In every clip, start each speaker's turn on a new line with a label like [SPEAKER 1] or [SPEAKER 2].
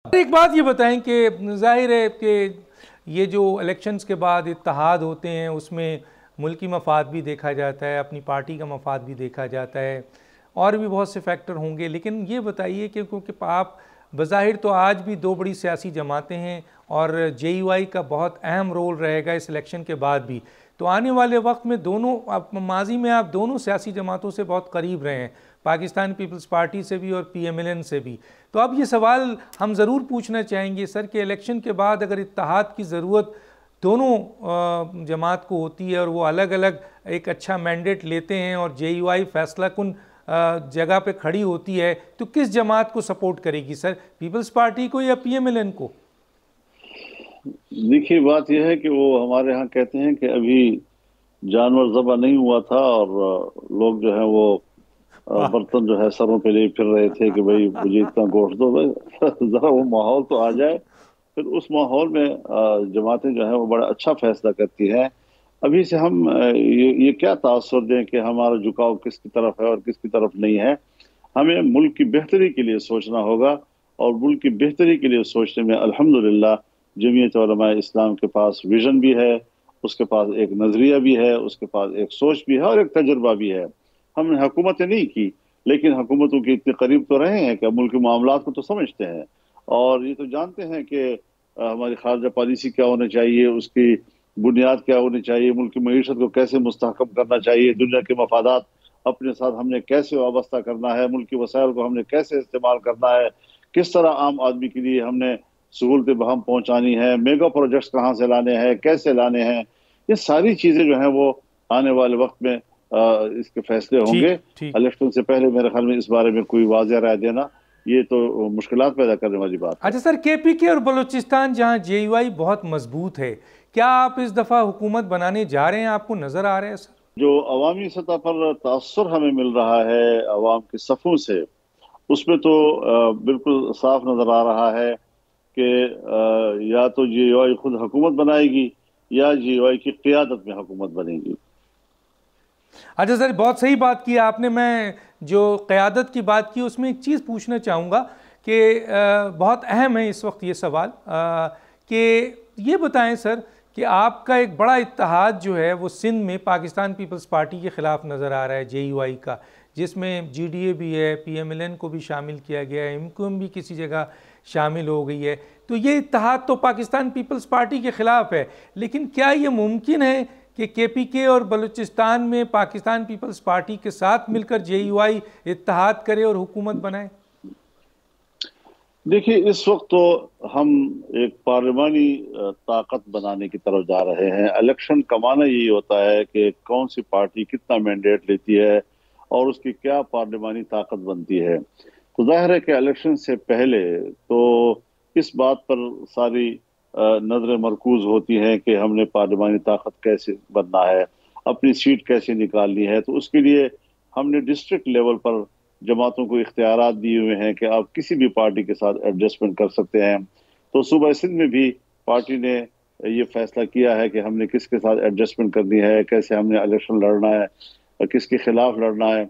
[SPEAKER 1] ایک بات یہ بتائیں کہ ظاہر ہے کہ یہ جو الیکشنز کے بعد اتحاد ہوتے ہیں اس میں ملکی مفاد بھی دیکھا جاتا ہے، اپنی پارٹی کا مفاد بھی دیکھا جاتا ہے، اور بھی بہت سے فیکٹر ہوں گے، لیکن یہ بتائیے کہ کیونکہ آپ بظاہر تو آج بھی دو بڑی سیاسی جماعتیں ہیں اور جے یو آئی کا بہت اہم رول رہے گا اس الیکشن کے بعد بھی، تو آنے والے وقت میں دونوں ماضی میں آپ دونوں سیاسی جماعتوں سے بہت قریب رہے ہیں، پاکستان پیپلز پارٹی سے بھی اور پی ایم ایل این سے بھی، تو اب یہ سوال ہم ضرور پوچھنا چاہیں گے سر کہ الیکشن کے بعد اگر اتحاد کی ضرورت دونوں جماعت کو ہوتی ہے اور وہ الگ الگ ایک اچھا مینڈیٹ لیتے ہیں اور جے یو آئی فیصلہ کن جگہ پہ کھڑی ہوتی ہے تو کس جماعت کو سپورٹ کرے گی سر، پیپلز پارٹی کو یا پی ایم ایل این کو؟
[SPEAKER 2] دیکھیے بات یہ ہے کہ وہ ہمارے ہاں کہتے ہیں کہ ابھی جانور ذبح نہیں ہوا تھا اور لوگ جو ہے وہ برتن جو ہے سروں پہ لے پھر رہے تھے کہ بھئی مجھے اتنا گوشت دو، ذرا وہ ماحول تو آ جائے، پھر اس ماحول میں جماعتیں جو ہیں وہ بڑا اچھا فیصلہ کرتی ہیں۔ ابھی سے ہم یہ کیا تاثر دیں کہ ہمارا جھکاؤ کس کی طرف ہے اور کس کی طرف نہیں ہے، ہمیں ملک کی بہتری کے لیے سوچنا ہوگا، اور ملک کی بہتری کے لیے سوچنے میں الحمدللہ جمعیت علماء اسلام کے پاس ویژن بھی ہے، اس کے پاس ایک نظریہ بھی ہے، اس کے پاس ایک سوچ بھی ہے اور ایک تجربہ بھی ہے۔ ہم نے حکومتیں نہیں کی لیکن حکومتوں کے اتنے قریب تو رہے ہیں کہ ملکی معاملات کو تو سمجھتے ہیں، اور یہ تو جانتے ہیں کہ ہماری خارجہ پالیسی کیا ہونی چاہیے، اس کی بنیاد کیا ہونی چاہیے، ملکی معیشت کو کیسے مستحکم کرنا چاہیے، دنیا کے مفادات اپنے ساتھ ہم نے کیسے وابستہ کرنا ہے، ملکی وسائل کو ہم نے کیسے استعمال کرنا ہے، کس طرح عام آدمی کے لیے ہم نے سہولتیں بہم پہنچانی ہے، میگا پروجیکٹس کہاں سے لانے ہیں، کیسے لانے ہیں، یہ ساری چیزیں جو ہیں وہ آنے والے وقت میں اس کے فیصلے ہوں گے۔ الیکشن سے پہلے میرے خیال میں اس بارے میں کوئی واضح رائے دینا یہ تو مشکلات پیدا کرنے والی بات ہے۔
[SPEAKER 1] اچھا سر، کے پی کے اور بلوچستان جہاں جے یو آئی بہت مضبوط ہے، کیا آپ اس دفعہ حکومت بنانے جا رہے ہیں؟ آپ کو نظر آ رہا ہے سر؟
[SPEAKER 2] جو عوامی سطح پر تاثر ہمیں مل رہا ہے عوام کے صفوں سے، اس میں تو بالکل صاف نظر آ رہا ہے کہ یا تو جے یو آئی خود حکومت بنائے گی یا جے یو آئی کی قیادت میں حکومت بنے گی۔
[SPEAKER 1] اچھا سر، بہت صحیح بات کی آپ نے۔ میں جو قیادت کی بات کی اس میں ایک چیز پوچھنا چاہوں گا کہ بہت اہم ہے اس وقت یہ سوال کہ یہ بتائیں سر کہ آپ کا ایک بڑا اتحاد جو ہے وہ سندھ میں پاکستان پیپلز پارٹی کے خلاف نظر آ رہا ہے، جے یو آئی کا، جس میں جی ڈی اے بھی ہے، پی ایم ایل این کو بھی شامل کیا گیا ہے، ایم کیو ایم بھی کسی جگہ شامل ہو گئی ہے، تو یہ اتحاد تو پاکستان پیپلز پارٹی کے خلاف ہے، لیکن کیا یہ ممکن ہے کہ کے پی کے اور بلوچستان میں پاکستان پیپلز پارٹی کے ساتھ مل کر جے یو آئی اتحاد کرے اور حکومت بنائے؟
[SPEAKER 2] دیکھیے اس وقت تو ہم ایک پارلیمانی طاقت بنانے کی طرف جا رہے ہیں۔ الیکشن کا معنی یہی ہوتا ہے کہ کون سی پارٹی کتنا مینڈیٹ لیتی ہے اور اس کی کیا پارلیمانی طاقت بنتی ہے، تو ظاہر ہے کہ الیکشن سے پہلے تو اس بات پر ساری نظریں مرکوز ہوتی ہیں کہ ہم نے پارلیمانی طاقت کیسے بننا ہے، اپنی سیٹ کیسے نکالنی ہے، تو اس کے لیے ہم نے ڈسٹرکٹ لیول پر جماعتوں کو اختیارات دیے ہوئے ہیں کہ آپ کسی بھی پارٹی کے ساتھ ایڈجسٹمنٹ کر سکتے ہیں۔ تو صوبہ سندھ میں بھی پارٹی نے یہ فیصلہ کیا ہے کہ ہم نے کس کے ساتھ ایڈجسٹمنٹ کرنی ہے، کیسے ہم نے الیکشن لڑنا ہے اور کس کے خلاف لڑنا ہے۔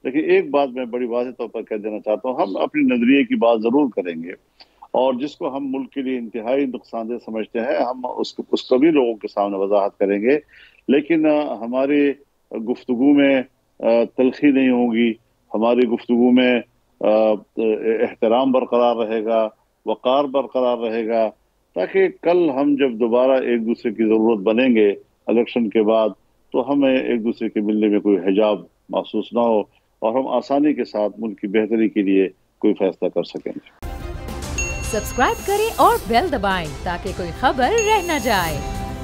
[SPEAKER 2] لیکن ایک بات میں بڑی واضح طور پر کہہ دینا چاہتا ہوں، ہم اپنی نظریے کی بات ضرور کریں گے اور جس کو ہم ملک کے لیے انتہائی نقصان دہ سمجھتے ہیں ہم اس کو بھی لوگوں کے سامنے وضاحت کریں گے، لیکن ہماری گفتگو میں تلخی نہیں ہوگی، ہماری گفتگو میں احترام برقرار رہے گا، وقار برقرار رہے گا، تاکہ کل ہم جب دوبارہ ایک دوسرے کی ضرورت بنیں گے الیکشن کے بعد تو ہمیں ایک دوسرے کے ملنے میں کوئی حجاب محسوس نہ ہو اور ہم آسانی کے ساتھ ملک کی بہتری کے لیے کوئی فیصلہ کر سکیں گے۔
[SPEAKER 3] سبسکرائب کریں اور بیل دبائیں تاکہ کوئی خبر رہ نہ جائے۔